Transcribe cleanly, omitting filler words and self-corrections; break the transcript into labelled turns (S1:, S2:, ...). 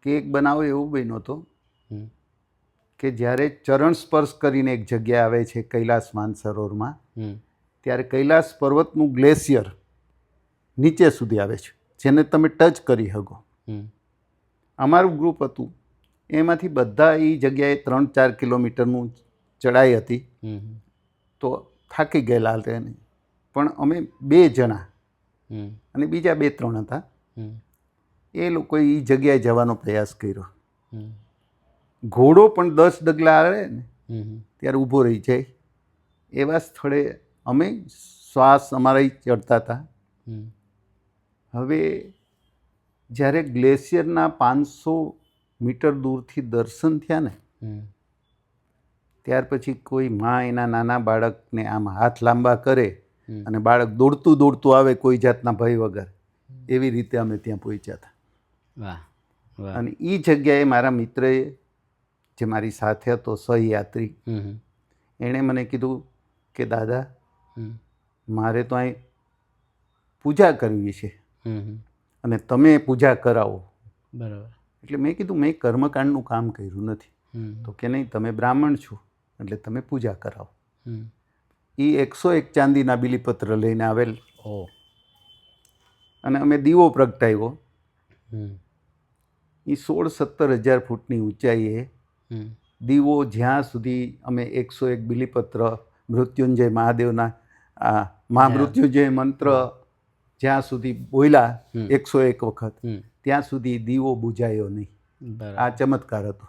S1: કે એક બનાવ એવો બન્યો હતો
S2: હમ.
S1: કે જ્યારે ચરણ સ્પર્શ કરીને એક જગ્યા આવે છે કૈલાસ માનસરોવરમાં,
S2: હમ.
S1: ત્યારે કૈલાસ પર્વતનું ગ્લેશિયર નીચે સુધી આવે છે, જેને તમે ટચ કરી શકો.
S2: હમ.
S1: અમારું ગ્રુપ હતું, એમાંથી બધા એ જગ્યાએ 3-4 કિલોમીટરનું ચડાઈ હતી,
S2: હમ.
S1: તો થાકી ગયેલા હતા એને. પણ અમે 2 જણા
S2: હમ.
S1: અને બીજા 2-3 હતા,
S2: હમ.
S1: એ લોકોએ એ જગ્યાએ જવાનો પ્રયાસ કર્યો.
S2: હમ.
S1: ઘોડો પણ 10 ડગલા આવે ને
S2: હમ.
S1: ત્યારે ઊભો રહી જાય એવા સ્થળે અમે શ્વાસ અમારા ચડતા હતા.
S2: હમ.
S1: હવે જ્યારે ગ્લેશિયરના 500 મીટર દૂરથી દર્શન થયા ને,
S2: હમ.
S1: ત્યાર પછી કોઈ માં એના નાના બાળકને આમ હાથ લાંબા કરે
S2: હમ.
S1: અને બાળક દોડતું દોડતું આવે કોઈ જાતના ભય વગર, એવી રીતે અમે ત્યાં પહોંચ્યા હતા.
S2: વાહ વાહ.
S1: અને એ જગ્યાએ મારા મિત્રએ, જે મારી સાથે હતો સહયાત્રી,
S2: હમ.
S1: એણે મને કીધું કે દાદા,
S2: હમ.
S1: મારે તો અહીં પૂજા કરવી છે
S2: હમ.
S1: અને તમે પૂજા કરાવો.
S2: બરાબર.
S1: એટલે મેં કીધું મેં કર્મકાંડનું કામ કર્યું નથી.
S2: હમ.
S1: તો કે નહીં, તમે બ્રાહ્મણ છો એટલે તમે પૂજા કરાવો.
S2: હમ.
S1: એ 101 ચાંદીના બિલીપત્ર લઈને આવેલ
S2: ઓ.
S1: અને અમે દીવો પ્રગટાવ્યો.
S2: હમ.
S1: એ 16-17 હજાર ફૂટની ઊંચાઈએ
S2: હમ.
S1: દીવો, જ્યાં સુધી અમે 101 બિલીપત્ર, મૃત્યુંજય મહાદેવના આ મહામૃત્યુંજય મંત્ર જ્યાં સુધી બોલ્યા 101 વખત, ત્યાં સુધી દીવો બુજાયો નહીં.
S2: બરાબર.
S1: આ ચમત્કાર હતો.